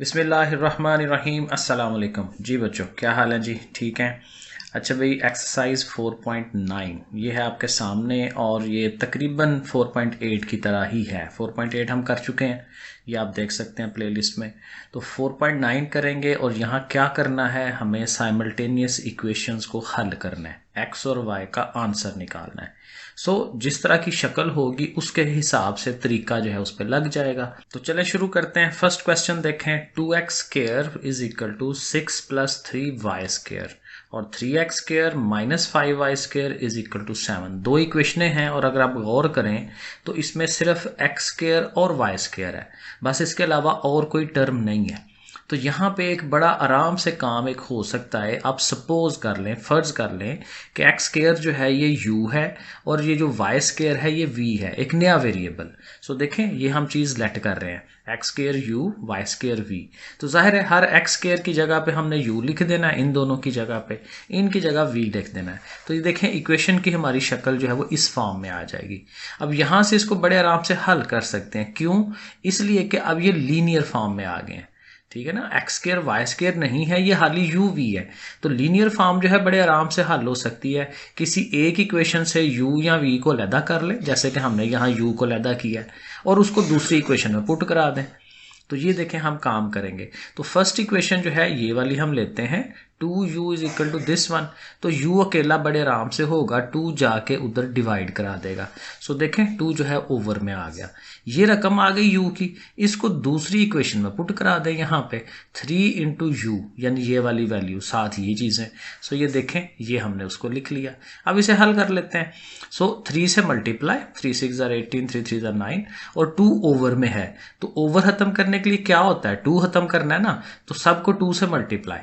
बिस्मिल्लाहिर्रहमानिर्रहीम अस्सलाम वालेकुम। जी बच्चों, क्या हाल है जी? ठीक हैं। अच्छा भाई, एक्सरसाइज 4.9 ये है आपके सामने और ये तकरीबन 4.8 की तरह ही है। 4.8 हम कर चुके हैं, ये आप देख सकते हैं प्लेलिस्ट में। तो 4.9 करेंगे और यहाँ क्या करना है, हमें साइमल्टेनियस इक्वेशंस को हल करना है, एक्स और वाई का आंसर निकालना है। जिस तरह की शक्ल होगी उसके हिसाब से तरीका जो है उस पर लग जाएगा। तो चले शुरू करते हैं। फर्स्ट क्वेश्चन देखें, 2x square is equal to 6 plus 3y square और 3x square minus 5y square is equal to 7। दो इक्वेशनें हैं और अगर आप गौर करें तो इसमें सिर्फ x स्क्वायर और y स्क्वायर है, बस इसके अलावा और कोई टर्म नहीं है। तो यहाँ पे एक बड़ा आराम से काम एक हो सकता है। आप सपोज कर लें, फर्ज कर लें कि एक्स स्क्वायर जो है ये u है और ये जो y स्क्वायर है ये v है, एक नया वेरिएबल। देखें ये हम चीज़ लेट कर रहे हैं, x square u y square v। तो जाहिर है हर एक्स स्क्वायर की जगह पे हमने u लिख देना है, इन दोनों की जगह पे, इनकी जगह v लिख देना है। तो ये देखें इक्वेशन की हमारी शक्ल जो है वो इस फॉर्म में आ जाएगी। अब यहाँ से इसको बड़े आराम से हल कर सकते हैं। क्यों? इसलिए कि अब ये लीनियर फॉर्म में आ गए हैं। ठीक है ना, एक्स स्क्वायर वाई स्क्वायर नहीं है, ये हाली यू वी है। तो लीनियर फॉर्म जो है बड़े आराम से हल हो सकती है। किसी एक इक्वेशन से यू या वी को अलहदा कर ले, जैसे कि हमने यहाँ यू को अलहदा किया है, और उसको दूसरी इक्वेशन में पुट करा दें। तो ये देखें हम काम करेंगे। तो फर्स्ट इक्वेशन जो है ये वाली हम लेते हैं, 2u is equal to this one. तो u अकेला बड़े आराम से होगा, 2 जाके उधर डिवाइड करा देगा। देखें 2 जो है ओवर में आ गया, ये रकम आ गई u की। इसको दूसरी इक्वेशन में पुट करा दें, यहाँ पे 3 इंटू यू यानी ये वाली वैल्यू, साथ ये चीज़ें। ये देखें ये हमने उसको लिख लिया। अब इसे हल कर लेते हैं। 3 से मल्टीप्लाई, 3 6 18, 3 3 9 और 2 ओवर में है। तो ओवर खत्म करने के लिए क्या होता है, 2 खत्म करना है ना, तो सबको 2 से मल्टीप्लाई।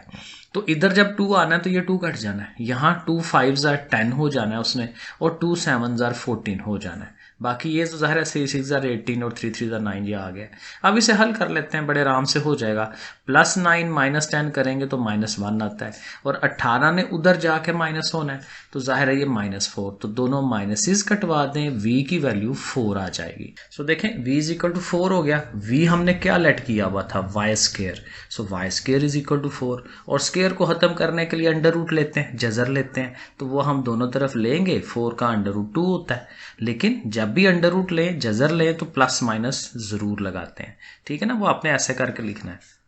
तो इधर जब 2 आना है तो ये 2 कट जाना है, यहाँ 2 5 10 हो जाना है उसने, और 2 7 14 हो जाना है। बाकी ये तो ज़ाहिर है 3 6 18 और 3 3 9 ये आ गया। अब इसे हल कर लेते हैं, बड़े आराम से हो जाएगा। +9 -10 करेंगे तो -1 आता है, और 18 ने उधर जाके माइनस होना है, तो जाहिर है ये -4। तो दोनों माइनसेस कटवा दें, v की वैल्यू 4 आ जाएगी। देखें v इज इक्वल टू 4 हो गया। v हमने क्या लेट किया हुआ था, y square. y square is equal to 4, और स्क्वायर को खत्म करने के लिए अंडर रूट लेते हैं, जजर लेते हैं, तो वो हम दोनों तरफ लेंगे। 4 का अंडर रूट 2 होता है, लेकिन जब भी अंडर रूट लें, जजर लें, तो प्लस माइनस जरूर लगाते हैं। ठीक है ना, वो आपने ऐसे करके लिखना है।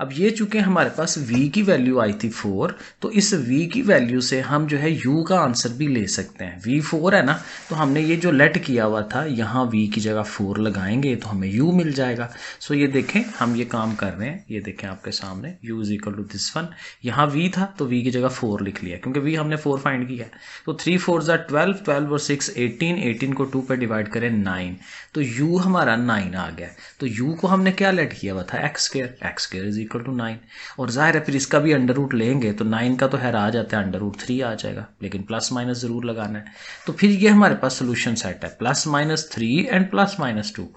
अब ये चूंकि हमारे पास v की वैल्यू आई थी 4, तो इस v की वैल्यू से हम जो है u का आंसर भी ले सकते हैं। v 4 है ना, तो हमने ये जो लेट किया हुआ था, यहाँ v की जगह 4 लगाएंगे तो हमें u मिल जाएगा। ये देखें हम ये काम कर रहे हैं, ये देखें आपके सामने u is equal to this one. यहाँ v था तो v की जगह 4 लिख लिया, क्योंकि v हमने 4 फाइंड किया है। तो 3 4 12, 12 और 6 18, 18 को 2 पे डिवाइड करें 9, तो u हमारा 9 आ गया। तो u को हमने क्या लेट किया हुआ था, x square is equal to 9, और जाहिर है फिर इसका भी अंडर रूट लेंगे तो 9 का तो हैर आ जाता है, अंडर रूट 3 आ जाएगा, लेकिन प्लस माइनस जरूर लगाना है। तो फिर ये हमारे पास सोल्यूशन सेट है, +-3 एंड +-2।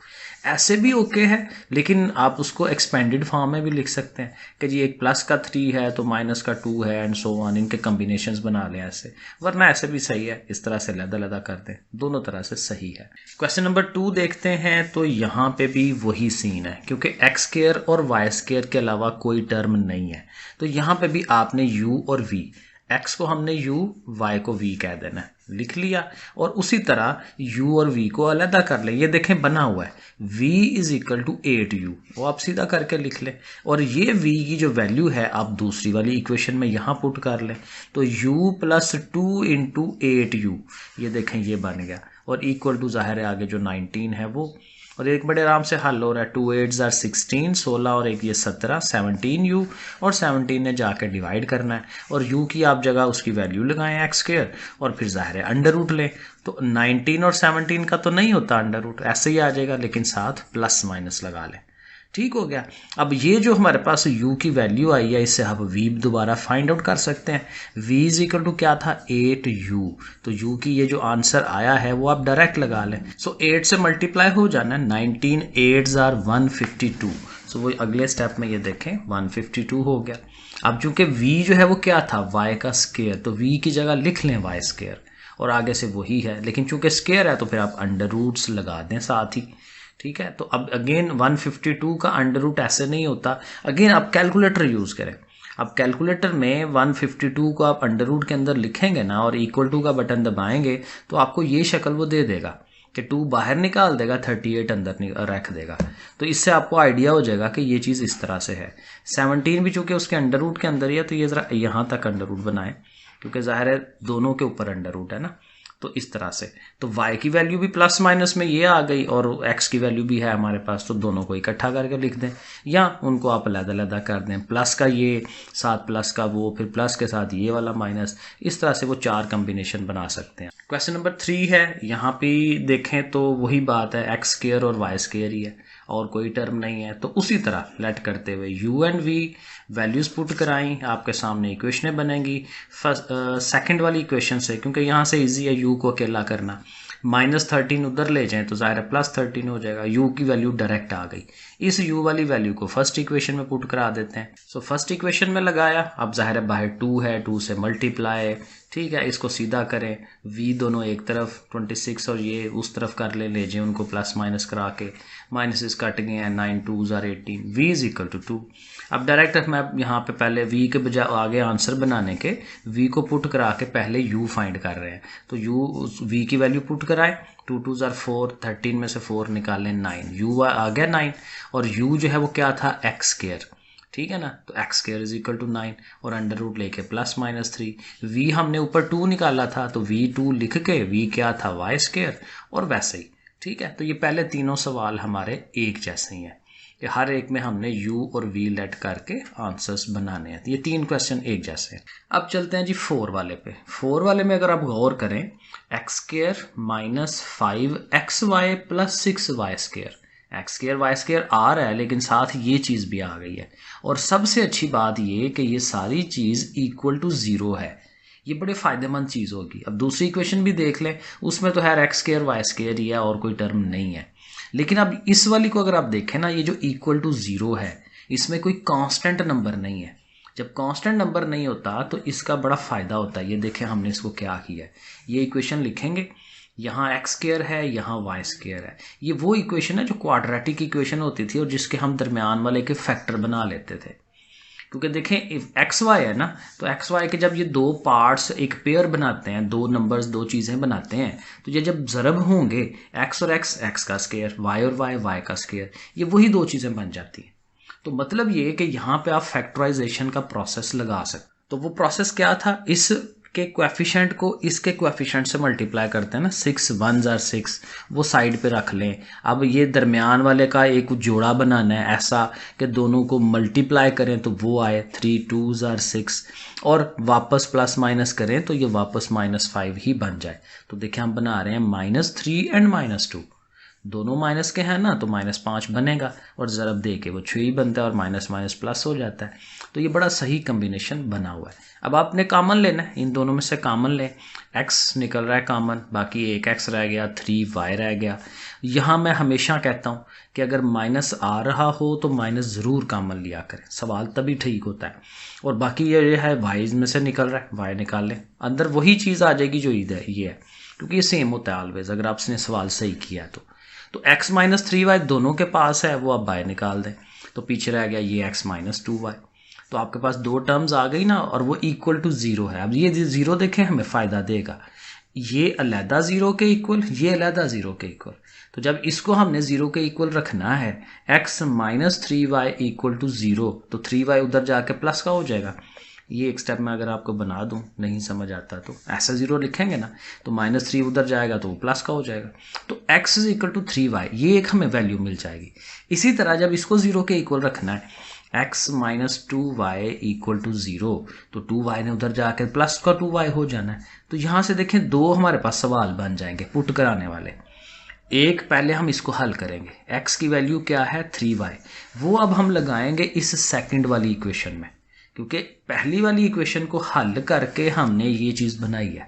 ऐसे भी ओके है, लेकिन आप उसको एक्सपेंडेड फॉर्म में भी लिख सकते हैं कि जी एक प्लस का 3 है तो माइनस का 2 है एंड सो ऑन, इनके कम्बिनेशंस बना लें ऐसे, वरना ऐसे भी सही है, इस तरह से लदा कर दें, दोनों तरह से सही है। क्वेश्चन नंबर 2 देखते हैं। तो यहाँ पे भी वही सीन है, क्योंकि एक्स स्क्वायर और वाई स्क्वायर के अलावा कोई टर्म नहीं है। तो यहाँ पे भी आपने u और v, x को हमने u, y को v कह देना है, लिख लिया। और उसी तरह u और v को अलग कर ले, ये देखें बना हुआ है, v is equal to 8u, वो आप सीधा करके लिख लें। और ये v की जो वैल्यू है आप दूसरी वाली इक्वेशन में यहाँ पुट कर लें, तो u + 2 इंटू 8u, ये देखें ये बन गया, और इक्वल टू जाहिर है आगे जो 19 है वो, और एक बड़े आराम से हल हो रहा है। 2 8 16, 16 और एक ये 17, 17u, और 17 ने जाकर डिवाइड करना है, और u की आप जगह उसकी वैल्यू लगाएं एक्स स्क्वायर, और फिर जाहिर है अंडर रूट लें। तो 19 और 17 का तो नहीं होता अंडर रूट, ऐसे ही आ जाएगा, लेकिन साथ प्लस माइनस लगा लें। ठीक हो गया। अब ये जो हमारे पास u की वैल्यू आई है, इससे आप v दोबारा फाइंड आउट कर सकते हैं। v इज इक्वल टू क्या था, 8u। तो u की ये जो आंसर आया है वो आप डायरेक्ट लगा लें। 8 से मल्टीप्लाई हो जाना है, 19 8s are 152। वो अगले स्टेप में ये देखें 152 हो गया। अब चूंकि v जो है वो क्या था, y का स्क्वायर, तो v की जगह लिख लें y स्क्वायर, और आगे से वही है, लेकिन चूंकि स्क्वायर है तो फिर आप अंडर रूट्स लगा दें साथ ही। ठीक है। तो अब अगेन 152 का अंडर रूट ऐसे नहीं होता, अगेन आप कैलकुलेटर यूज़ करें। अब कैलकुलेटर में 152 को आप अंडर रूट के अंदर लिखेंगे ना और इक्वल टू का बटन दबाएंगे तो आपको ये शक्ल वो दे देगा कि 2 बाहर निकाल देगा, 38 अंदर रख देगा। तो इससे आपको आइडिया हो जाएगा कि ये चीज़ इस तरह से है। 17 भी चूँकि उसके अंडर रूट के अंदर ही है तो ये ज़रा यहाँ तक अंडर रूट बनाए, क्योंकि ज़ाहिर है दोनों के ऊपर अंडर रूट है ना। तो इस तरह से तो y की वैल्यू भी प्लस माइनस में ये आ गई और x की वैल्यू भी है हमारे पास, तो दोनों को इकट्ठा करके लिख दें या उनको आप अलग-अलग कर दें। प्लस का ये साथ प्लस का वो, फिर प्लस के साथ ये वाला माइनस, इस तरह से वो 4 कम्बिनेशन बना सकते हैं। क्वेश्चन नंबर 3 है, यहाँ पे देखें तो वही बात है, एक्स स्क्वायर और वाई स्क्वायर ही है और कोई टर्म नहीं है। तो उसी तरह लेट करते हुए u and v values put कराएं, आपके सामने इक्वेशनें बनेंगी। सेकंड वाली इक्वेशन से, क्योंकि यहाँ से इजी है u को अकेला करना, -13 उधर ले जाएं तो ज़ाहिर है +13 हो जाएगा। u की वैल्यू डायरेक्ट आ गई, इस u वाली वैल्यू को फर्स्ट इक्वेशन में पुट करा देते हैं। सो फर्स्ट इक्वेशन में लगाया, अब ज़ाहिर है बाहर 2 है, 2 से मल्टीप्लाई, ठीक है, इसको सीधा करें, v दोनों एक तरफ 26 और ये उस तरफ कर ले जाए उनको प्लस माइनस करा के, माइनस कट गए हैं, 9 2s are 18, v is equal to 2। अब डायरेक्ट मैं यहाँ पे पहले v के बजाय आगे आंसर बनाने के v को पुट करा के पहले u फाइंड कर रहे हैं। तो u v की वैल्यू पुट कराए, 2 2s are 4, 13 में से 4 निकालें 9, u आ गया 9 और u जो है वो क्या था, एक्स स्क्वायर, ठीक है ना। तो x square is equal to 9 और अंडर रूट लेके +-3, v हमने ऊपर 2 निकाला था तो v2 लिख के v क्या था, वाई स्क्वायर, और वैसे ही, ठीक है। तो ये पहले तीनों सवाल हमारे एक जैसे ही हैं कि हर एक में हमने u और v लेट करके आंसर्स बनाने हैं। तो ये 3 क्वेश्चन एक जैसे हैं। अब चलते हैं जी 4 वाले पे। 4 वाले में अगर आप गौर करें, X square -5xy + 6y square, X square Y square आ रहा है लेकिन साथ ये चीज़ भी आ गई है, और सबसे अच्छी बात ये कि ये सारी चीज़ इक्वल टू 0 है। ये बड़े फ़ायदेमंद चीज़ होगी। अब दूसरी इक्वेशन भी देख लें, उसमें तो है एक्स स्क्वायर वाई स्क्वायर ही है और कोई टर्म नहीं है। लेकिन अब इस वाली को अगर आप देखें ना, ये जो इक्वल टू 0 है, इसमें कोई कांस्टेंट नंबर नहीं है। जब कांस्टेंट नंबर नहीं होता तो इसका बड़ा फ़ायदा होता है। ये देखें हमने इसको क्या किया है, ये इक्वेशन लिखेंगे, यहाँ एक्स स्क्वायर है, यहाँ वाई स्क्वायर है। ये वो इक्वेशन है जो क्वाड्रेटिक इक्वेशन होती थी और जिसके हम दरमियान वाले के फैक्टर बना लेते थे। क्योंकि देखें एक्स वाई है ना, तो एक्स वाई के जब ये 2 पार्ट्स एक पेयर बनाते हैं, 2 नंबर्स 2 चीज़ें बनाते हैं, तो ये जब ज़रब होंगे एक्स और एक्स, एक्स का स्क्वायर, वाई और वाई, वाई का स्क्वायर, ये वही 2 चीज़ें बन जाती हैं। तो मतलब ये कि यहाँ पे आप फैक्टराइजेशन का प्रोसेस लगा सकते। तो वो प्रोसेस क्या था, इस के कोएफिशिएंट को इसके कोएफिशिएंट से मल्टीप्लाई करते हैं ना, 6 1s are 6, वो साइड पे रख लें। अब ये दरमियान वाले का एक जोड़ा बनाना है ऐसा कि दोनों को मल्टीप्लाई करें तो वो आए 3 2s are 6, और वापस प्लस माइनस करें तो ये वापस -5 ही बन जाए। तो देखिए हम बना रहे हैं -3 एंड -2, दोनों माइनस के हैं ना, तो -5 बनेगा और ज़रब दे के वो 6 ही बनता है और माइनस माइनस प्लस हो जाता है। तो ये बड़ा सही कम्बिनेशन बना हुआ है। अब आपने कॉमन लेना है, इन दोनों में से कॉमन लें, x निकल रहा है कॉमन, बाकी एक x रह गया, 3y रह गया। यहाँ मैं हमेशा कहता हूँ कि अगर माइनस आ रहा हो तो माइनस ज़रूर कॉमन लिया करें, सवाल तभी ठीक होता है। और बाकी ये है y में से निकल रहा है, y निकाल लें, अंदर वही चीज़ आ जाएगी जो इधर ये है, क्योंकि ये सेम होता है ऑलवेज अगर आपने सवाल सही किया तो x - 3y दोनों के पास है, वो आप y निकाल दें, तो पीछे रह गया ये x - 2y। तो आपके पास 2 टर्म्स आ गई ना, और वो इक्वल टू 0 है। अब ये 0 देखें हमें फ़ायदा देगा, ये अलहदा 0 के इक्वल, ये अलहदा 0 के इक्वल। तो जब इसको हमने 0 के इक्वल रखना है, x - 3y = 0, तो 3y उधर जाके प्लस का हो जाएगा। ये एक स्टेप में अगर आपको बना दूं, नहीं समझ आता तो ऐसा 0 लिखेंगे ना, तो -3 उधर जाएगा तो वो प्लस का हो जाएगा। तो x = 3y, ये एक हमें वैल्यू मिल जाएगी। इसी तरह जब इसको 0 के इक्वल रखना है, x - 2y = 0, तो 2y ने उधर जाकर प्लस का 2y हो जाना है। तो यहाँ से देखें 2 हमारे पास सवाल बन जाएंगे पुट कराने वाले। एक पहले हम इसको हल करेंगे, x की वैल्यू क्या है 3y, वो अब हम लगाएंगे इस सेकंड वाली इक्वेशन में, क्योंकि पहली वाली इक्वेशन को हल करके हमने ये चीज़ बनाई है।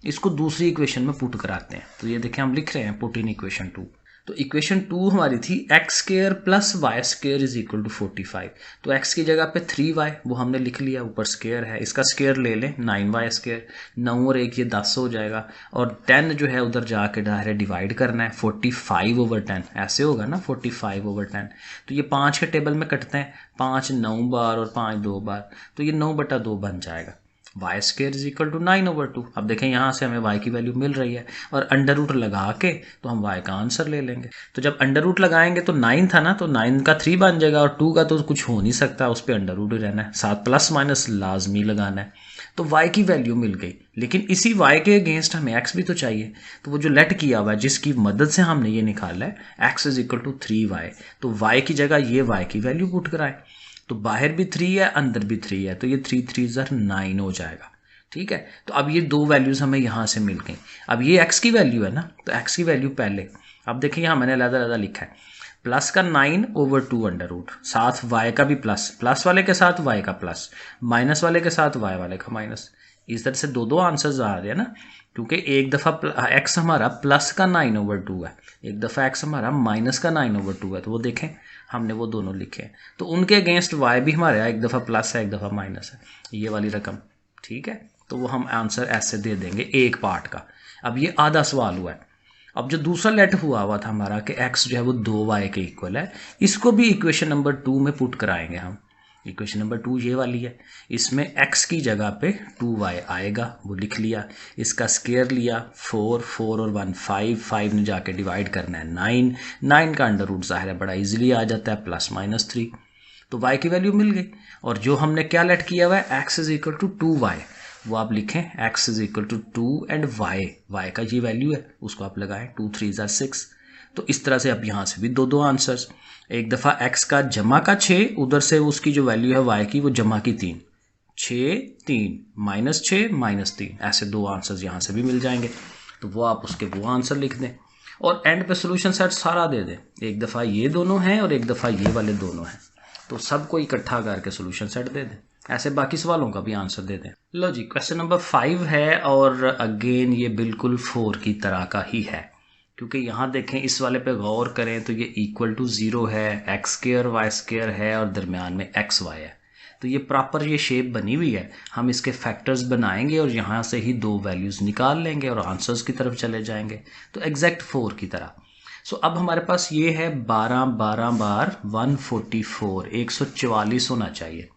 इसको दूसरी इक्वेशन में पुट कराते हैं। तो ये देखें हम लिख रहे हैं पुट इन इक्वेशन 2। तो इक्वेशन 2 हमारी थी x square plus y square is equal to 45। तो एक्स की जगह पे 3y वो हमने लिख लिया, ऊपर स्क्वायर है, इसका स्क्वायर ले लें 9y स्क्वायर, 9 और 1 ये 10 हो जाएगा, और 10 जो है उधर जाके डायरेक्ट डिवाइड करना है 45/10, ऐसे होगा ना 45/10। तो ये 5 के टेबल में कटते हैं, 5 9 बार और 5 2 बार, तो ये 9/2 बन जाएगा। Y square is equal to 9/2। अब देखें यहाँ से हमें वाई की वैल्यू मिल रही है, और अंडर रूट लगा के तो हम वाई का आंसर ले लेंगे। तो जब अंडर रूट लगाएंगे तो 9 था ना, तो 9 का 3 बन जाएगा, और 2 का तो कुछ हो नहीं सकता, उस पर अंडर रूट ही रहना है, साथ प्लस माइनस लाजमी लगाना है। तो y की वैल्यू मिल गई, लेकिन इसी y के अगेंस्ट हमें x भी तो चाहिए। तो वो जो लेट किया हुआ है जिसकी मदद से हमने ये निकाला है x is equal to 3y, तो y की जगह ये y की वैल्यू पुट कराएं। तो बाहर भी 3 है, अंदर भी 3 है, तो ये 3 3 9 हो जाएगा। ठीक है, तो अब ये दो वैल्यूज हमें यहाँ से मिल गई। अब ये x की वैल्यू है ना, तो x की वैल्यू पहले, अब देखिए यहाँ मैंने अलग-अलग लिखा है, प्लस का 9/2 अंडर रूट, साथ y का भी प्लस, प्लस वाले के साथ y का प्लस, माइनस वाले के साथ y वाले का माइनस। इस तरह से दो आंसर्स आ रहे हैं ना, क्योंकि एक दफ़ा x हमारा प्लस का 9/2 है, एक दफ़ा x हमारा माइनस का 9/2 है, तो वो देखें हमने वो दोनों लिखे हैं। तो उनके अगेंस्ट y भी हमारे एक दफ़ा प्लस है, एक दफ़ा माइनस है, ये वाली रकम। ठीक है, तो वो हम आंसर ऐसे दे देंगे एक पार्ट का। अब ये आधा सवाल हुआ है। अब जो दूसरा लेट हुआ था हमारा कि x जो है वो 2y के इक्वल है, इसको भी इक्वेशन नंबर 2 में पुट कराएंगे हम। इक्वेशन नंबर 2 ये वाली है, इसमें x की जगह पे 2y आएगा, वो लिख लिया, इसका स्क्वायर लिया 4 4 और 1 5, 5 ने जाके डिवाइड करना है 9, 9 का अंडर रूट जाहिर है बड़ा इजीली आ जाता है +-3। तो y की वैल्यू मिल गई, और जो हमने क्या लेट किया हुआ है x is equal to 2y, वो आप लिखें x is equal to 2 and y का ये वैल्यू है, उसको आप लगाएं 2 3 6। तो इस तरह से अब यहाँ से भी दो आंसर्स, एक दफ़ा x का जमा का 6, उधर से उसकी जो वैल्यू है y की वो जमा की 3, 6 3 -6 -3, ऐसे दो आंसर्स यहाँ से भी मिल जाएंगे। तो वो आप उसके वो आंसर लिख दें, और एंड पे सोल्यूशन सेट सारा दे दें, एक दफ़ा ये दोनों हैं और एक दफ़ा ये वाले दोनों हैं, तो सबको इकट्ठा करके सोल्यूशन सेट दे दें, ऐसे बाकी सवालों का भी आंसर दे दें। लो जी, क्वेश्चन नंबर 5 है, और अगेन ये बिल्कुल 4 की तरह का ही है, क्योंकि यहाँ देखें इस वाले पे गौर करें तो ये इक्वल टू 0 है, x स्क्वायर y स्क्वायर है, और दरमियान में x y है, तो ये प्रॉपर ये शेप बनी हुई है। हम इसके फैक्टर्स बनाएंगे और यहाँ से ही दो वैल्यूज़ निकाल लेंगे और आंसर्स की तरफ चले जाएंगे, तो एग्जैक्ट 4 की तरह। सो अब हमारे पास ये है 12 12 बार 144, 144 होना चाहिए,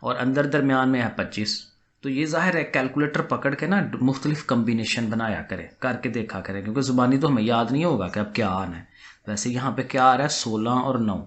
और अंदर दरमियान में है 25। तो ये जाहिर है कैलकुलेटर पकड़ के ना मुख्तलिफ कम्बिनेशन बनाया करें, करके देखा करें, क्योंकि ज़ुबानी तो हमें याद नहीं होगा कि अब क्या आना है। वैसे यहाँ पे क्या आ रहा है 16 और 9,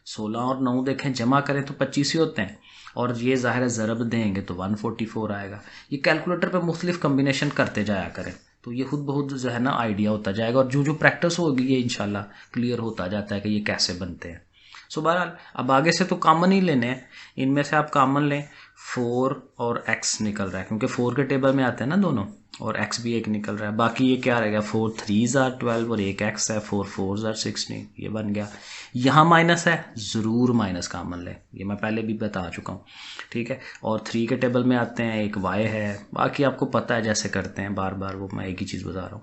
16 और 9 देखें जमा करें तो 25 ही होते हैं, और ये ज़ाहिर है ज़रब देंगे तो 144 आएगा। ये कैलकुलेटर पे मुख्तलिफ कम्बिनेशन करते जाया करें, तो ये खुद बहुत जो है ना आइडिया होता जाएगा, और जो प्रैक्टिस होगी ये इंशाल्लाह क्लियर होता जाता है कि ये कैसे बनते हैं। सो बहरहाल अब आगे से तो कॉमन ही लेने हैं, इनमें से आप कॉमन लें, 4 और x निकल रहा है, क्योंकि 4 के टेबल में आते हैं ना दोनों, और x भी एक निकल रहा है। बाकी ये क्या रहेगा, 4 3s are 12 और एक x है, 4 4s are 16, ये बन गया। यहाँ माइनस है, ज़रूर माइनस कॉमन लें, ये मैं पहले भी बता चुका हूँ। ठीक है, और 3 के टेबल में आते हैं, एक y है, बाकी आपको पता है जैसे करते हैं, बार बार वो मैं एक ही चीज़ बता रहा हूँ।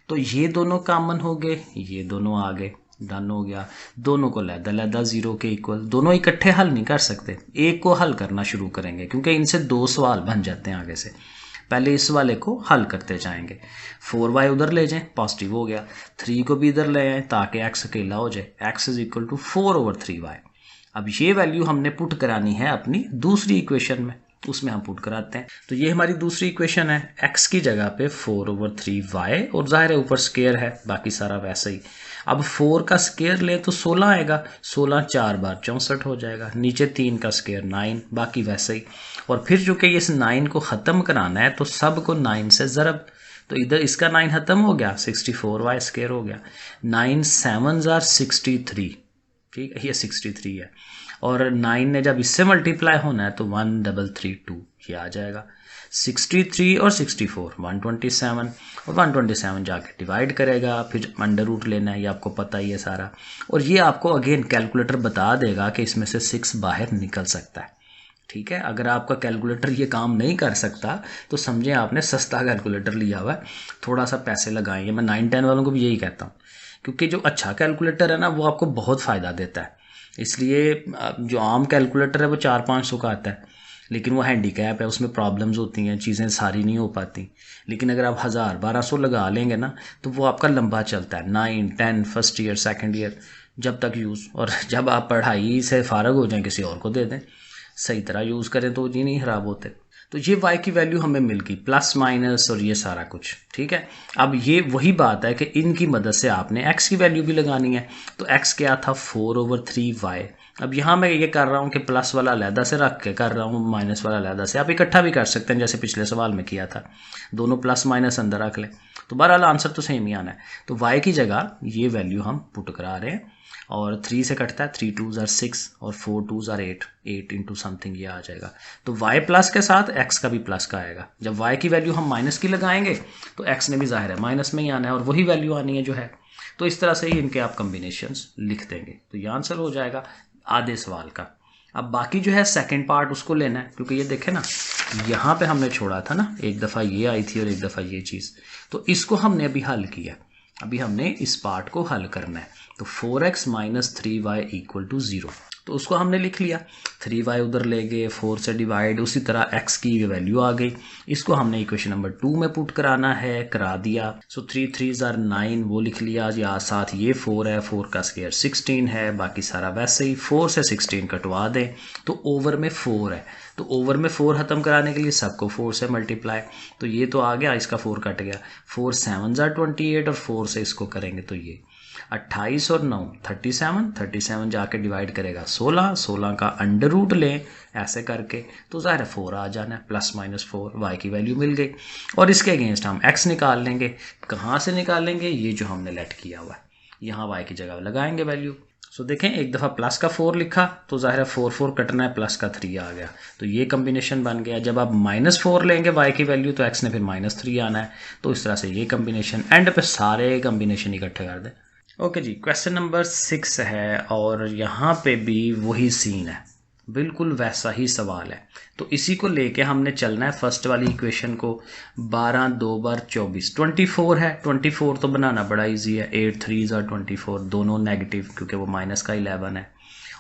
तो ये दोनों कॉमन हो गए, ये दोनों आ गए, डन हो गया। दोनों को लहदा 0 के इक्वल, दोनों इकट्ठे हल नहीं कर सकते, एक को हल करना शुरू करेंगे, क्योंकि इनसे दो सवाल बन जाते हैं आगे से। पहले इस वाले को हल करते जाएंगे, 4y उधर ले जाएं, पॉजिटिव हो गया, 3 को भी इधर ले आए ताकि x अकेला हो जाए, x is equal to 4/3y। अब ये वैल्यू हमने पुट करानी है अपनी दूसरी इक्वेशन में, उसमें हम पुट कराते हैं। तो ये हमारी दूसरी इक्वेशन है, x की जगह पे 4/3y, और जाहिर है ऊपर स्क्वायर है, बाकी सारा वैसे ही। अब 4 का स्क्वायर ले तो 16 आएगा, 16 4 बार 64 हो जाएगा, नीचे 3 का स्क्वायर 9, बाकी वैसे ही। और फिर चूंकि इस 9 को ख़त्म कराना है तो सब को 9 से ज़रब, तो इधर इसका 9 ख़त्म हो गया, 64y स्क्वायर हो गया, 9 7s are 63, ठीक है, ये 63 है, और 9 ने जब इससे मल्टीप्लाई होना है तो 1332 ये आ जाएगा। 63 और 64 127, और 127 जाके डिवाइड करेगा, फिर अंडर रूट लेना है, ये आपको पता ही है सारा। और ये आपको अगेन कैलकुलेटर बता देगा कि इसमें से 6 बाहर निकल सकता है। ठीक है, अगर आपका कैलकुलेटर ये काम नहीं कर सकता तो समझें आपने सस्ता कैलकुलेटर लिया हुआ है, थोड़ा सा पैसे लगाएं। मैं 9 10 वालों को भी यही कहता हूँ क्योंकि जो अच्छा कैलकुलेटर है ना वो आपको बहुत फ़ायदा देता है। इसलिए जो आम कैलकुलेटर है वो 400-500 का आता है, लेकिन वो हैंडीकैप है, उसमें प्रॉब्लम्स होती हैं, चीज़ें सारी नहीं हो पाती। लेकिन अगर आप 1000-1200 लगा लेंगे ना तो वो आपका लंबा चलता है, 9-10 फर्स्ट ईयर सेकंड ईयर जब तक यूज़, और जब आप पढ़ाई से फ़ारग हो जाएं किसी और को दे दें, सही तरह यूज़ करें तो ये नहीं ख़राब होते। तो ये y की वैल्यू हमें मिल गई, प्लस माइनस और ये सारा कुछ, ठीक है। अब ये वही बात है कि इनकी मदद से आपने x की वैल्यू भी लगानी है। तो x क्या था 4/3y। अब यहाँ मैं ये कर रहा हूँ कि प्लस वाला अलहदा से रख के कर रहा हूँ, माइनस वाला अलहदा से। आप इकट्ठा भी कर सकते हैं जैसे पिछले सवाल में किया था, दोनों प्लस माइनस अंदर रख लें, तो बहरहाल आंसर तो सेम ही आना है। तो y की जगह ये वैल्यू हम पुट करा रहे हैं, और 3 से कटता है, 3 2s are 6 और 4 2s are 8, 8 इंटू समथिंग ये आ जाएगा। तो y प्लस के साथ x का भी प्लस का आएगा। जब y की वैल्यू हम माइनस की लगाएंगे तो x ने भी जाहिर है माइनस में ही आना है, और वही वैल्यू आनी है जो है। तो इस तरह से ही इनके आप कम्बिनेशंस लिख देंगे, तो ये आंसर हो जाएगा आधे सवाल का। अब बाकी जो है सेकंड पार्ट उसको लेना है, क्योंकि ये देखें ना यहाँ पे हमने छोड़ा था ना, एक दफ़ा ये आई थी और एक दफ़ा ये चीज़, तो इसको हमने अभी हल किया। अभी हमने इस पार्ट को हल करना है। तो 4x minus 3y equal to 0, तो उसको हमने लिख लिया। 3y उधर ले गए, 4 से डिवाइड, उसी तरह x की वैल्यू आ गई। इसको हमने इक्वेशन नंबर 2 में पुट कराना है, करा दिया। सो 3 3s are 9 वो लिख लिया, या साथ ये 4 है, 4 का स्क्वायर 16 है, बाकी सारा वैसे ही। 4 से 16 कटवा दें तो ओवर में 4 है, तो ओवर में 4 ख़त्म कराने के लिए सबको 4 से मल्टीप्लाई, तो ये तो आ गया, इसका 4 कट गया। 4 7s are 28 और 4 से इसको करेंगे तो ये 28 और 9 37, 37 जाके डिवाइड करेगा 16, 16 का अंडर रूट लें ऐसे करके, तो ज़ाहिर है 4 आ जाना है, प्लस माइनस 4 y की वैल्यू मिल गई। और इसके अगेंस्ट हम x निकाल लेंगे। कहाँ से निकालेंगे? ये जो हमने लेट किया हुआ है, यहाँ y की जगह लगाएंगे वैल्यू। सो देखें, एक दफ़ा प्लस का 4 लिखा तो ज़ाहिर है 4 4 कटना है, प्लस का 3 आ गया, तो ये कम्बिनेशन बन गया। जब आप -4 लेंगे y की वैल्यू तो x ने फिर -3 आना है, तो इस तरह से ये कम्बिनेशन। एंड पे सारे कम्बिनेशन इकट्ठे कर दें। ओके जी, क्वेश्चन नंबर 6 है, और यहाँ पे भी वही सीन है, बिल्कुल वैसा ही सवाल है। तो इसी को लेके हमने चलना है फर्स्ट वाली इक्वेशन को। 12 2 बार 24, 24 है। 24 तो बनाना बड़ा इजी है, 8 3s are 24, दोनों नेगेटिव क्योंकि वो माइनस का 11 है,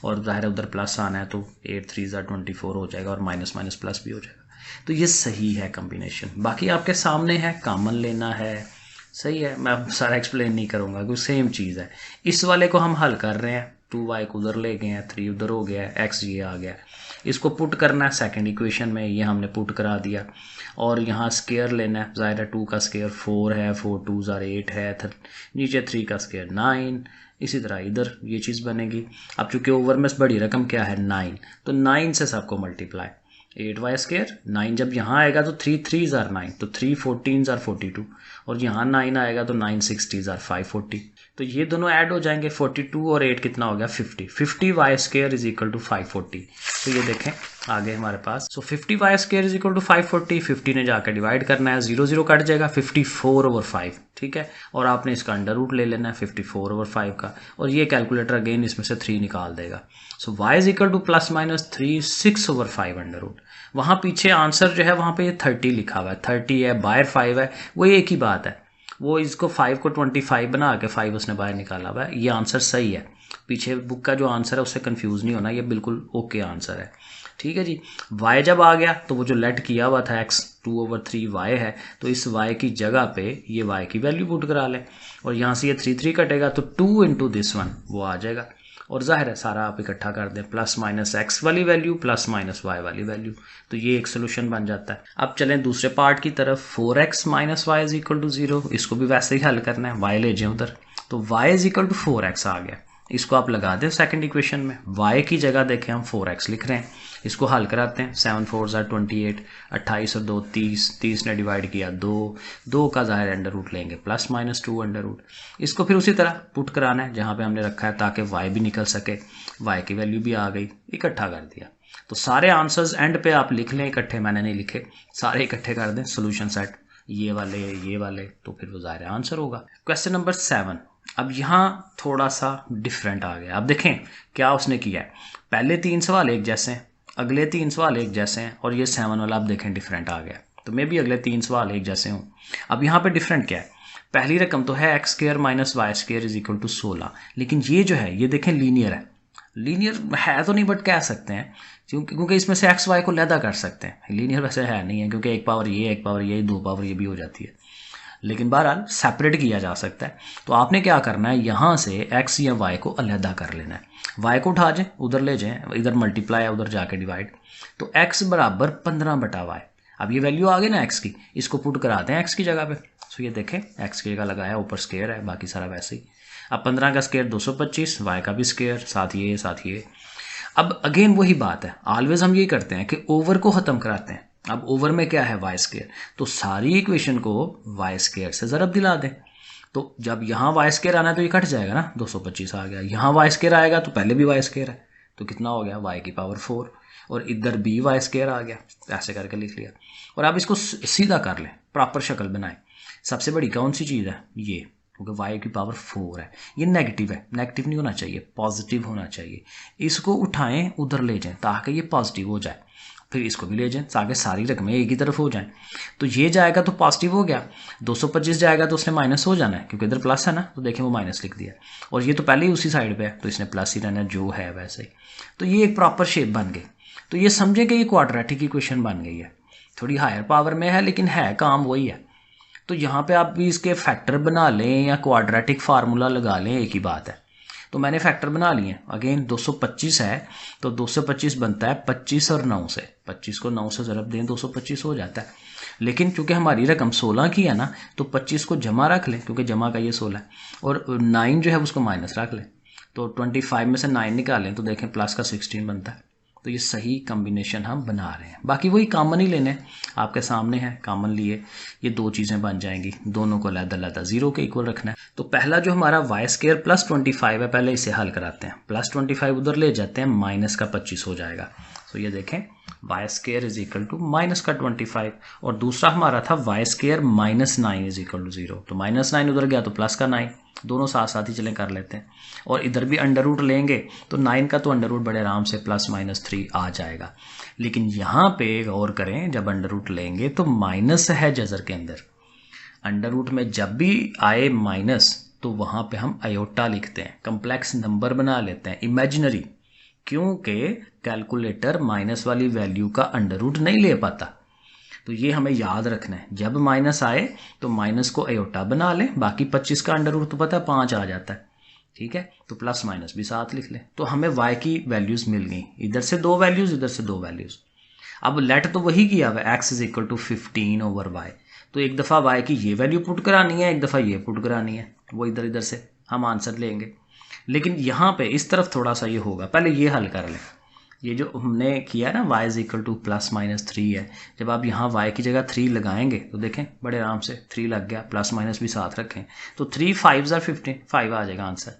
और ज़ाहिर उधर प्लस आना है, तो 8 3s are 24 हो जाएगा, और माइनस माइनस प्लस भी हो जाएगा। तो ये सही है कम्बिनेशन। बाकी आपके सामने है, कॉमन लेना है, सही है। मैं सारा एक्सप्लेन नहीं करूँगा क्योंकि सेम चीज़ है। इस वाले को हम हल कर रहे हैं, 2y को उधर ले गए हैं, 3 उधर हो गया है, x ये आ गया। इसको पुट करना है सेकंड इक्वेशन में, ये हमने पुट करा दिया। और यहाँ स्केयर लेना है, ज़ाहिर है 2 का स्केयर 4 है, 4 2s are 8 है, नीचे 3 का स्केयर 9, इसी तरह इधर ये चीज़ बनेगी। अब चूँकि ओवर में बड़ी रकम क्या है 9, तो 9 से सबको मल्टीप्लाई, 8y स्केयर 9 जब यहाँ आएगा तो 3 3s are 9, तो 3 14s are 42, और यहाँ 9 आएगा तो 9 60s are 540, तो ये दोनों ऐड हो जाएंगे। 42 और 8 कितना हो गया 50, 50y square is equal to 540। तो ये देखें आगे हमारे पास, so 50y square is equal to 540, 50 ने जाकर डिवाइड करना है, 0 0 कट जाएगा, 54/5, ठीक है। और आपने इसका अंडर रूट ले लेना है 54/5 का, और ये कैलकुलेटर अगेन इसमें से 3 निकाल देगा। So y is equal to plus minus 3 6/5 under root. वहाँ पीछे आंसर जो है वहाँ पे ये 30 लिखा हुआ है, 30 है, बाहर 5 है, वो एक ही बात है। वो इसको 5 को 25 बना के 5 उसने बाहर निकाला हुआ है, ये आंसर सही है। पीछे बुक का जो आंसर है उससे कंफ्यूज नहीं होना, ये बिल्कुल ओके आंसर है, ठीक है जी। y जब आ गया तो वो जो लेट किया हुआ था x 2/3y है, तो इस y की जगह पे ये y की वैल्यू पुट करा लें, और यहाँ से ये 3 3 कटेगा तो 2 इंटू दिस वन वो आ जाएगा। और जाहिर है सारा आप इकट्ठा कर दें, प्लस माइनस x वाली वैल्यू प्लस माइनस y वाली वैल्यू, तो ये एक सोल्यूशन बन जाता है। अब चलें दूसरे पार्ट की तरफ। 4x minus y is equal to 0, इसको भी वैसे ही हल करना है, y ले जाए उधर, तो y is equal to 4x आ गया। इसको आप लगा दें सेकंड इक्वेशन में, y की जगह देखें हम 4x लिख रहे हैं, इसको हल कराते हैं। 7 4s are 28, 28 और 2 30, 30 ने डिवाइड किया 2, 2 का ज़ाहिर अंडर रूट लेंगे, प्लस माइनस 2 अंडर रूट। इसको फिर उसी तरह पुट कराना है जहाँ पे हमने रखा है, ताकि y भी निकल सके, y की वैल्यू भी आ गई, इकट्ठा कर दिया। तो सारे आंसर्स एंड पे आप लिख लें इकट्ठे, मैंने नहीं लिखे, सारे इकट्ठे कर दें, सोल्यूशन सेट ये वाले, तो फिर वो ज़ाहिर आंसर होगा। क्वेश्चन नंबर 7, अब यहाँ थोड़ा सा डिफरेंट आ गया। अब देखें क्या उसने किया है, पहले 3 सवाल एक जैसे हैं, अगले 3 सवाल एक जैसे हैं, और ये 7 वाला आप देखें डिफरेंट आ गया। तो मे भी अगले 3 सवाल एक जैसे हों। अब यहाँ पे डिफरेंट क्या है, पहली रकम तो है x square minus y square is equal to 16, लेकिन ये जो है ये देखें लीनियर है, लीनियर है तो नहीं बट कह सकते हैं, क्योंकि इसमें से एक्स वाई को लैदा कर सकते हैं। लीनियर वैसे है नहीं है, क्योंकि एक पावर ये एक पावर ये 2 पावर ये भी हो जाती है, लेकिन बहरहाल सेपरेट किया जा सकता है। तो आपने क्या करना है, यहाँ से एक्स या वाई को अलहदा कर लेना है। वाई को उठा जाए उधर ले जाएं, इधर मल्टीप्लाई है उधर जाके डिवाइड, तो एक्स बराबर 15/y। अब ये वैल्यू आ गई ना एक्स की, इसको पुट कराते हैं एक्स की जगह पे। सो ये देखें एक्स की जगह लगाया, ऊपर स्क्वायर है, बाकी सारा वैसे ही। अब 15 का स्क्वायर 225, वाई का भी स्क्वायर, साथ ये। अब अगेन वही बात है, ऑलवेज हम ये करते हैं कि ओवर को ख़त्म कराते हैं। अब ओवर में क्या है, वाई स्क्वायर, तो सारी इक्वेशन को वाई स्क्वायर से ज़रब दिला दें। तो जब यहाँ वाई स्क्वायर आना है तो ये कट जाएगा ना, 225 आ गया। यहाँ वाई स्क्वायर आएगा तो पहले भी वाई स्क्वायर है, तो कितना हो गया, वाई की पावर 4, और इधर भी वाई स्क्वायर आ गया, ऐसे करके लिख लिया। और आप इसको सीधा कर लें, प्रॉपर शक्ल बनाएं। सबसे बड़ी कौन सी चीज़ है, ये, क्योंकि वाई की पावर 4 है, ये नेगेटिव है, नेगेटिव नहीं होना चाहिए, पॉजिटिव होना चाहिए। इसको उठाएं उधर ले जाएं ताकि ये पॉजिटिव हो जाए, फिर इसको भी ले जाएं ताकि सारी रकमें एक ही तरफ हो जाएं। तो ये जाएगा तो पॉजिटिव हो गया, 225 जाएगा तो उसने माइनस हो जाना है, क्योंकि इधर प्लस है ना, तो देखें वो माइनस लिख दिया, और ये तो पहले ही उसी साइड पे है तो इसने प्लस ही रहना जो है वैसे ही। तो ये एक प्रॉपर शेप बन गई। तो ये समझें कि ये क्वाड्रेटिक इक्वेशन बन गई है, थोड़ी हायर पावर में है लेकिन है काम वही है। तो यहाँ पे आप भी इसके फैक्टर बना लें या क्वाड्रेटिक फार्मूला लगा लें, एक ही बात है। तो मैंने फैक्टर बना लिए। अगेन 225 है तो 225 बनता है 25 और 9 से, 25 को 9 से ज़रब दें 225 हो जाता है। लेकिन चूंकि हमारी रकम 16 की है ना, तो 25 को जमा रख लें, क्योंकि जमा का ये 16 है, और 9 जो है उसको माइनस रख लें। तो 25 में से 9 निकालें तो देखें प्लस का 16 बनता है। तो ये सही कॉम्बिनेशन हम बना रहे हैं। बाकी वही कॉमन ही लेने हैं, आपके सामने है, कॉमन लिए ये दो चीज़ें बन जाएंगी, दोनों को अलग-अलग 0 के इक्वल रखना है। तो पहला जो हमारा वाई स्क्वायर प्लस 25 है, पहले इसे हल कराते हैं। प्लस 25 उधर ले जाते हैं, माइनस का 25 हो जाएगा। तो ये देखें y square is equal to minus का 25, और दूसरा हमारा था y square minus 9 is equal to 0। तो माइनस 9 उधर गया तो प्लस का 9, दोनों साथ साथ ही चलें कर लेते हैं। और इधर भी अंडर रूट लेंगे तो 9 का तो अंडर रूट बड़े आराम से प्लस माइनस 3 आ जाएगा। लेकिन यहाँ पे गौर करें, जब अंडर रूट लेंगे तो माइनस है जजर के अंदर। अंडर रूट में जब भी आए माइनस तो वहाँ पे हम आयोटा लिखते हैं, कम्प्लेक्स नंबर बना लेते हैं, इमेजिनरी, क्योंकि कैलकुलेटर माइनस वाली वैल्यू का अंडर रूट नहीं ले पाता। तो ये हमें याद रखना है, जब माइनस आए तो माइनस को आयोटा बना लें, बाकी 25 का अंडर रूट तो पता है 5 आ जाता है, ठीक है। तो प्लस माइनस भी साथ लिख लें। तो हमें y की वैल्यूज मिल गई, इधर से 2 वैल्यूज इधर से 2 वैल्यूज। अब लेट तो वही किया हुआ x is equal to 15/y, तो एक दफ़ा y की ये वैल्यू पुट करानी है, एक दफ़ा ये पुट करानी है, वो इधर इधर से हम आंसर लेंगे। लेकिन यहाँ पे इस तरफ थोड़ा सा ये होगा, पहले ये हल कर लें। ये जो हमने किया ना y is equal to plus minus 3 है, जब आप यहाँ y की जगह 3 लगाएंगे तो देखें बड़े आराम से 3 लग गया, प्लस माइनस भी साथ रखें तो 3 5 ज़ा 15, 5 आ जाएगा आंसर।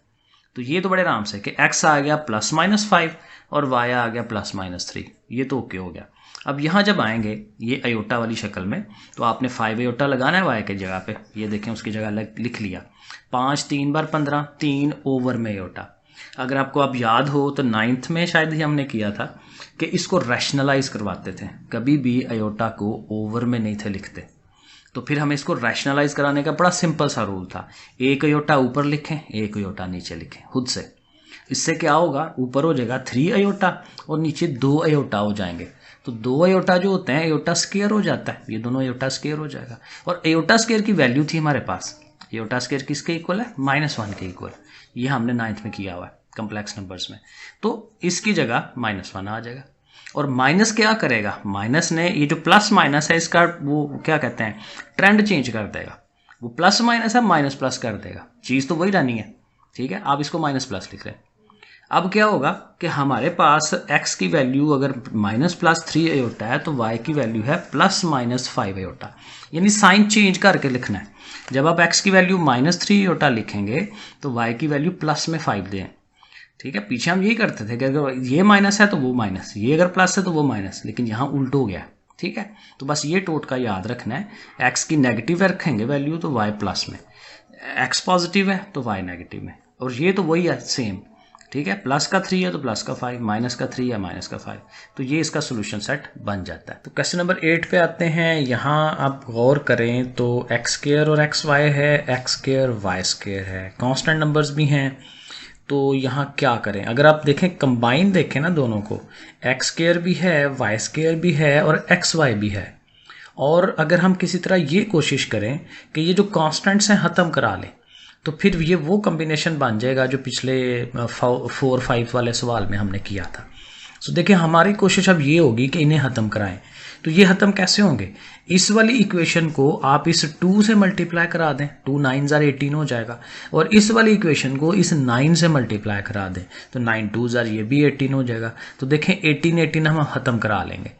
तो ये तो बड़े आराम से कि x आ गया प्लस माइनस 5 और y आ गया प्लस माइनस 3, ये तो ओके हो गया। अब यहाँ जब आएंगे ये अयोटा वाली शक्ल में, तो आपने 5 अयोटा लगाना है y की जगह पे, ये देखें उसकी जगह लिख लिया 5 3 बार 15, 3 ओवर में अयोटा। अगर आपको अब याद हो तो 9th में शायद ही हमने किया था कि इसको रैशनलाइज करवाते थे, कभी भी अयोटा को ओवर में नहीं थे लिखते। तो फिर हमें इसको रैशनलाइज कराने का बड़ा सिंपल सा रूल था, एक अयोटा ऊपर लिखें, एक अयोटा नीचे लिखें खुद से। इससे क्या होगा, ऊपर हो जाएगा 3 अयोटा और नीचे 2 अयोटा हो जाएंगे। तो 2 अयोटा जो होते हैं अयोटा स्क्वायर हो जाता है, ये दोनों अयोटा स्क्वायर हो जाएगा। और अयोटा स्क्वायर की वैल्यू थी हमारे पास, अयोटा स्क्वायर किसके इक्वल है, -1 के इक्वल। ये हमने 9th में किया हुआ है कम्प्लेक्स नंबर्स में। तो इसकी जगह -1 आ जाएगा। और माइनस क्या करेगा, माइनस ने ये जो प्लस माइनस है इसका वो क्या कहते हैं, ट्रेंड चेंज कर देगा। वो प्लस माइनस है माइनस प्लस कर देगा, चीज़ तो वही रहनी है, ठीक है। आप इसको माइनस प्लस लिख रहे हैं। अब क्या होगा कि हमारे पास x की वैल्यू अगर -+3 अयोटा है तो y की वैल्यू है +-5 अयोटा, यानी साइन चेंज करके लिखना है। जब आप x की वैल्यू -3 अयोटा लिखेंगे तो y की वैल्यू +5 दें, ठीक है। पीछे हम यही करते थे कि अगर ये माइनस है तो वो माइनस, ये अगर प्लस है तो वो माइनस, लेकिन यहाँ उल्ट हो गया, ठीक है। तो बस ये टोटका याद रखना है, x की नेगेटिव रखेंगे वैल्यू तो y प्लस में, x पॉजिटिव है तो y नेगेटिव में। और ये तो वही है सेम, ठीक है, प्लस का 3 है तो प्लस का 5, माइनस का 3 है माइनस का 5, तो ये इसका सोल्यूशन सेट बन जाता है। तो क्वेश्चन नंबर 8 पे आते हैं। यहाँ आप गौर करें तो एक्स स्क्वायर और एक्स वाई है, एक्स स्क्वायर वाई स्क्वायर है, कांस्टेंट नंबर्स भी हैं। तो यहाँ क्या करें, अगर आप देखें कंबाइन देखें ना दोनों को, एक्स स्क्वायर भी है, वाई स्क्वायर भी है और एक्स वाई भी है। और अगर हम किसी तरह ये कोशिश करें कि ये जो कांस्टेंट्स हैं ख़त्म करा लें, तो फिर ये वो कॉम्बिनेशन बन जाएगा जो पिछले 4-5 वाले सवाल में हमने किया था। सो देखिए हमारी कोशिश अब ये होगी कि इन्हें ख़त्म कराएं। तो ये ख़त्म कैसे होंगे, इस वाली इक्वेशन को आप इस 2 से मल्टीप्लाई करा दें, 2 9s are 18 हो जाएगा, और इस वाली इक्वेशन को इस 9 से मल्टीप्लाई करा दें तो 9 2s are ये भी 18 हो जाएगा। तो देखें 18 हम ख़त्म करा लेंगे।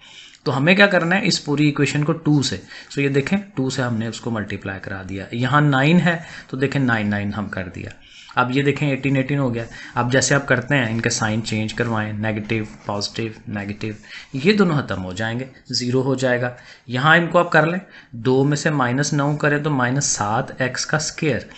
तो हमें क्या करना है, इस पूरी इक्वेशन को 2 से, सो ये देखें 2 से हमने उसको मल्टीप्लाई करा दिया। यहाँ 9 है तो देखें 9 9 हम कर दिया। अब ये देखें 18 18 हो गया। अब जैसे आप करते हैं इनके साइन चेंज करवाएं, नेगेटिव पॉजिटिव नेगेटिव, ये दोनों ख़त्म हो जाएंगे, 0 हो जाएगा। यहाँ इनको आप कर लें, 2 में से -9 करें तो -7x का स्क्वायर,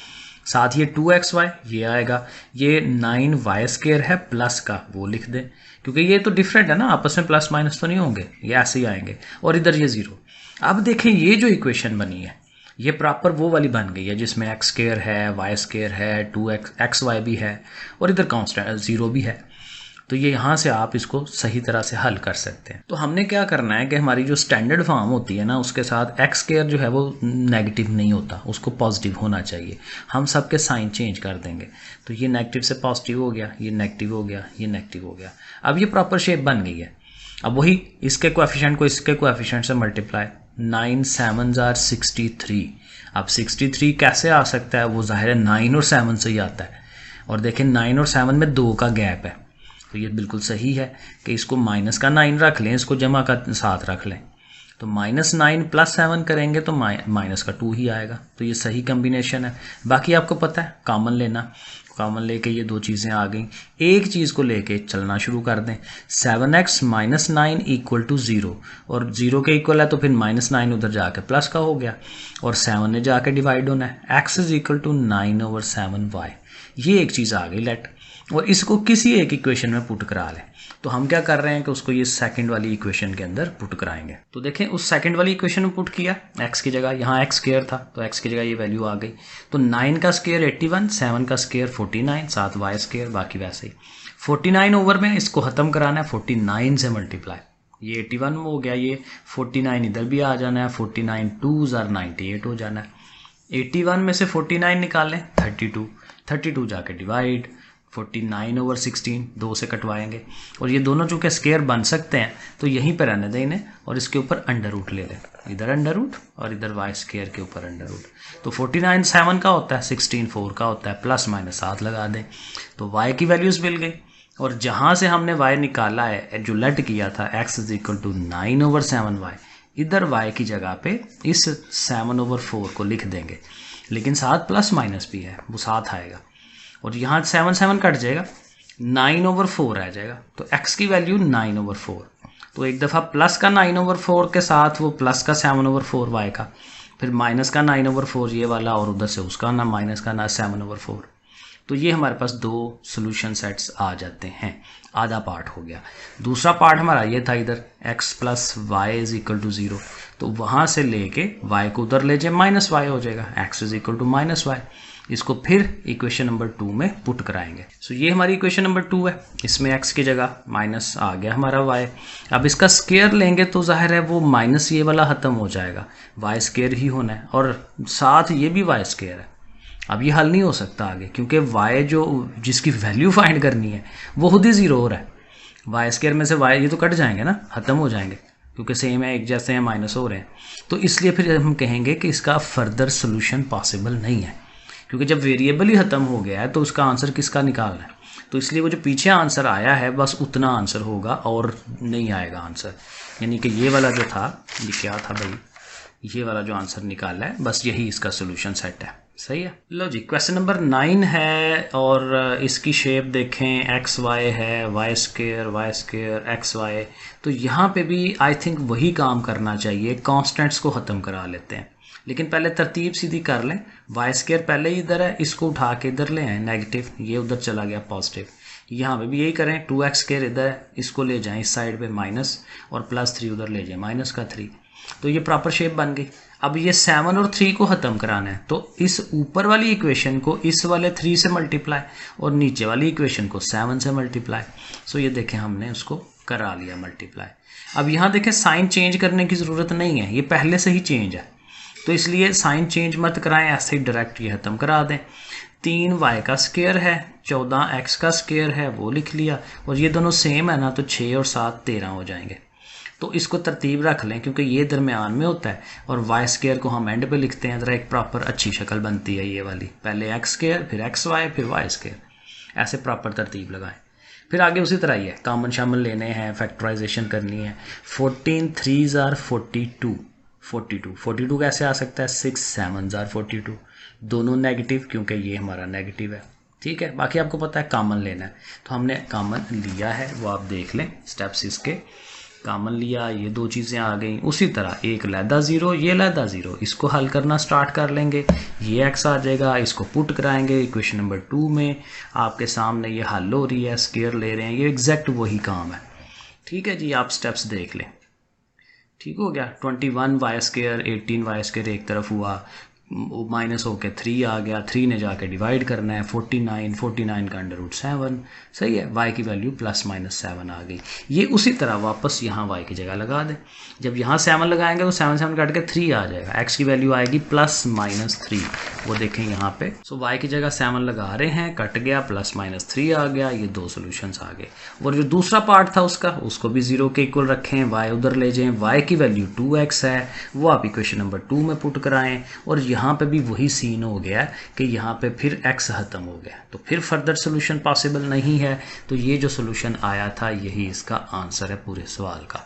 साथ ये 2xy ये आएगा, ये 9y स्क्वायर है प्लस का वो लिख दें, क्योंकि ये तो डिफरेंट है ना, आपस में प्लस माइनस तो नहीं होंगे, ये ऐसे ही आएंगे, और इधर ये 0। अब देखें ये जो इक्वेशन बनी है ये प्रॉपर वो वाली बन गई है जिसमें एक्स स्क्वायर है, वाई स्क्वायर है, 2xy भी है और इधर कांस्टेंट 0 भी है। तो ये यहाँ से आप इसको सही तरह से हल कर सकते हैं। तो हमने क्या करना है कि हमारी जो स्टैंडर्ड फॉर्म होती है ना उसके साथ एक्स स्क्वायर जो है वो नेगेटिव नहीं होता, उसको पॉजिटिव होना चाहिए। हम सबके साइन चेंज कर देंगे, तो ये नेगेटिव से पॉजिटिव हो गया, ये नेगेटिव हो गया, ये नेगेटिव हो गया। अब ये प्रॉपर शेप बन गई है। अब वही इसके कोएफिशिएंट को इसके कोएफिशिएंट से मल्टीप्लाई, 9 7s are 63। अब 63 कैसे आ सकता है, वो जाहिर है 9 और 7 से ही आता है। और देखें 9 और 7 में 2 का गैप है, तो ये बिल्कुल सही है कि इसको माइनस का 9 रख लें, इसको जमा का 7 रख लें, तो -9 + 7 करेंगे तो माइनस का 2 ही आएगा। तो ये सही कम्बिनेशन है। बाकी आपको पता है कॉमन लेना, कॉमन लेके ये 2 चीज़ें आ गई, एक चीज़ को लेके चलना शुरू कर दें। 7x - 9 = 0, और 0 के इक्वल है तो फिर -9 उधर जाके प्लस का हो गया, और 7 ने जाके डिवाइड होना है, x = 9/7y। ये एक चीज़ आ गई लेट, और इसको किसी एक इक्वेशन में पुट करा लें। तो हम क्या कर रहे हैं कि उसको ये सेकंड वाली इक्वेशन के अंदर पुट कराएंगे। तो देखें उस सेकंड वाली इक्वेशन में पुट किया, x की जगह यहाँ x स्क्वायर था तो x की जगह ये वैल्यू आ गई। तो 9 का स्क्वायर 81, 7 का स्क्वायर 49, 7 y स्क्वायर, बाकी वैसे ही 49 ओवर में इसको ख़त्म कराना है 49 से मल्टीप्लाई, ये 81 हो गया, ये 49 इधर भी आ जाना है, 49 2s are 98 हो जाना है। 81 में से 49 निकाल लें 32, 32 जाके डिवाइड, 49/16 2 से कटवाएंगे, और ये दोनों चूँकि स्क्वायर बन सकते हैं तो यहीं पर रहने दें इन्हें, और इसके ऊपर अंडर रूट ले लें, इधर अंडर रूट और इधर वाई स्क्वायर के ऊपर अंडर रूट। तो 49 7 का होता है, 16 4 का होता है, ±7 लगा दें तो y की वैल्यूज़ मिल गई। और जहाँ से हमने y निकाला है, जो लेट किया था x = 9/7y, इधर y की जगह पे इस 7/4 को लिख देंगे, लेकिन साथ प्लस माइनस भी है, वो साथ आएगा, और यहाँ 7 7 कट जाएगा, 9/4 रह जाएगा, तो x की वैल्यू 9/4। तो एक दफ़ा प्लस का 9/4 के साथ वो प्लस का 7/4 y का, फिर माइनस का 9/4 ये वाला, और उधर से उसका ना माइनस का ना 7/4। तो ये हमारे पास 2 सोल्यूशन सेट्स आ जाते हैं। आधा पार्ट हो गया। दूसरा पार्ट हमारा ये था, इधर x + y = 0, तो वहाँ से लेके y को उधर ले जाए -y हो जाएगा, x = -y। इसको फिर इक्वेशन नंबर 2 में पुट कराएंगे। सो ये हमारी इक्वेशन नंबर 2 है, इसमें x की जगह माइनस आ गया हमारा y। अब इसका स्क्वायर लेंगे तो जाहिर है वो माइनस ये वाला ख़त्म हो जाएगा, y स्क्वायर ही होना है, और साथ ये भी y स्क्वायर है। अब ये हल नहीं हो सकता आगे, क्योंकि y जो जिसकी वैल्यू फाइंड करनी है वो खुद ही 0 हो रहा है। वाई स्क्वायर में से y ये तो कट जाएंगे ना, ख़त्म हो जाएंगे, क्योंकि सेम है, एक जैसे हैं, माइनस हो रहे हैं। तो इसलिए फिर हम कहेंगे कि इसका फर्दर सोल्यूशन पॉसिबल नहीं है, क्योंकि जब वेरिएबल ही ख़त्म हो गया है तो उसका आंसर किसका निकालना है। तो इसलिए वो जो पीछे आंसर आया है बस उतना आंसर होगा और नहीं आएगा आंसर, यानी कि ये वाला जो था, ये क्या था भाई, ये वाला जो आंसर निकाला है बस यही इसका सोल्यूशन सेट है। सही है। लो जी, क्वेश्चन नंबर 9 है, और इसकी शेप देखें, एक्स वाई है, वाई स्क्वायर एक्स वाई। तो यहाँ पे भी आई थिंक वही काम करना चाहिए, कॉन्स्टेंट्स को ख़त्म करा लेते हैं, लेकिन पहले तरतीब सीधी कर लें। वाई स्क्वायर पहले ही इधर है, इसको उठा के इधर ले आए नेगेटिव, ये उधर चला गया पॉजिटिव, यहाँ पे भी यही करें, 2x² इधर है, इसको ले जाएं इस साइड पे माइनस, और +3 उधर ले जाएं -3, तो ये प्रॉपर शेप बन गई। अब ये 7 और 3 को ख़त्म कराना है, तो इस ऊपर वाली इक्वेशन को इस वाले 3 से मल्टीप्लाई और नीचे वाली इक्वेशन को 7 से मल्टीप्लाई। सो ये देखें हमने उसको करा लिया मल्टीप्लाई। अब यहाँ देखें साइन चेंज करने की ज़रूरत नहीं है, ये पहले से ही चेंज है, तो इसलिए साइन चेंज मत कराएं, ऐसे ही डायरेक्ट ये ख़त्म करा दें। 3y² है, 14x² है, वो लिख लिया, और ये दोनों सेम है ना, तो 6 और 7 13 हो जाएंगे। तो इसको तरतीब रख लें क्योंकि ये दरमियान में होता है, और y² को हम एंड पे लिखते हैं, ज़रा एक प्रॉपर अच्छी शक्ल बनती है ये वाली, पहले x², फिर xy, फिर y², ऐसे प्रॉपर तरतीब लगाएं। फिर आगे उसी तरह ही है, कॉमन शामल लेने हैं, फैक्टराइजेशन करनी है। 14 3s are 42, 42 कैसे आ सकता है, 6 7s are 42, दोनों नेगेटिव क्योंकि ये हमारा नेगेटिव है, ठीक है। बाकी आपको पता है कॉमन लेना है, तो हमने कॉमन लिया है, वो आप देख लें स्टेप्स इसके। कॉमन लिया, ये दो चीज़ें आ गई। उसी तरह एक लैदा 0, ये लैदा 0, इसको हल करना स्टार्ट कर लेंगे, ये x आ जाएगा, इसको पुट कराएंगे इक्वेशन नंबर 2 में, आपके सामने ये हल हो रही है, स्क्वायर ले रहे हैं, ये एग्जैक्ट वही काम है, ठीक है जी। आप स्टेप्स देख लें, ठीक हो गया। 21y², 18y² एक तरफ हुआ, माइनस होके 3 आ गया, 3 ने जाके डिवाइड करना है, 49 का √7, सही है। y की वैल्यू +-7 आ गई। ये उसी तरह वापस यहाँ y की जगह लगा दें, जब यहाँ 7 लगाएंगे तो 7 काट के 3 आ जाएगा, x की वैल्यू आएगी +-3, वो देखें यहाँ पे। सो y की जगह 7 लगा रहे हैं, कट गया, +-3 आ गया, ये दो सोल्यूशंस आ गए। और जो दूसरा पार्ट था उसको भी 0 के इक्वल रखें, y उधर ले जाएं, y की वैल्यू 2x है, वो आप इक्वेशन नंबर 2 में पुट कराएं, और यहाँ पे भी वही सीन हो गया कि यहाँ पे फिर x ख़त्म हो गया, तो फिर फर्दर सोल्यूशन पॉसिबल नहीं है। तो ये जो सोल्यूशन आया था यही इसका आंसर है पूरे सवाल का।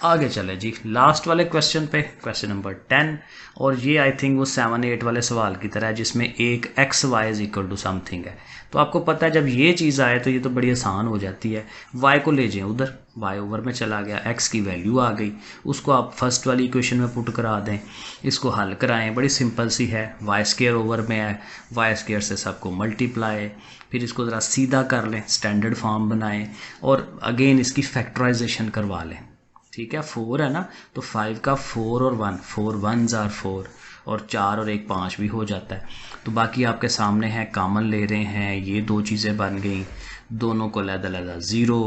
आगे चले जी लास्ट वाले क्वेश्चन पे, क्वेश्चन नंबर 10, और ये आई थिंक वो 7-8 वाले सवाल की तरह है जिसमें एक xy = समथिंग है। तो आपको पता है जब ये चीज़ आए तो ये तो बड़ी आसान हो जाती है, y को ले जाएं उधर, y ओवर में चला गया, x की वैल्यू आ गई, उसको आप फर्स्ट वाली इक्वेशन में पुट करा दें, इसको हल कराएं, बड़ी सिंपल सी है, y² ओवर में है, y² से सबको मल्टीप्लाई, फिर इसको ज़रा सीधा कर लें, स्टैंडर्ड फॉर्म बनाएं, और अगेन इसकी फैक्टराइजेशन करवा लें, ठीक है। 4 है ना, तो 5 का 4 और 1, 4 1s are 4, और 4 और 1 5 भी हो जाता है। तो बाकी आपके सामने है, कॉमन ले रहे हैं, ये दो चीज़ें बन गई, दोनों को लहदा 0,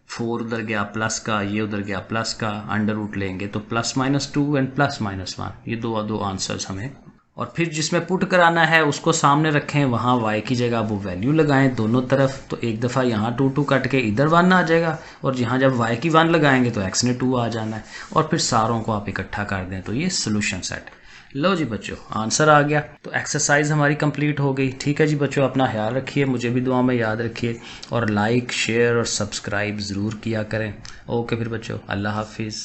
4 उधर गया प्लस का, ये उधर गया प्लस का, √ लेंगे तो +-2 एंड +-1, ये दो आंसर्स हमें। और फिर जिसमें पुट कराना है उसको सामने रखें, वहाँ y की जगह वो वैल्यू लगाएं दोनों तरफ, तो एक दफ़ा यहाँ 2 कट के इधर 1 आ जाएगा, और यहाँ जब y की 1 लगाएंगे तो x ने 2 आ जाना है, और फिर सारों को आप इकट्ठा कर दें तो ये सोल्यूशन सेट। लो जी बच्चों, आंसर आ गया, तो एक्सरसाइज हमारी कंप्लीट हो गई, ठीक है जी बच्चों। अपना ख्याल रखिए, मुझे भी दुआ में याद रखिए, और लाइक शेयर और सब्सक्राइब ज़रूर किया करें। ओके फिर बच्चों, अल्लाह हाफिज़।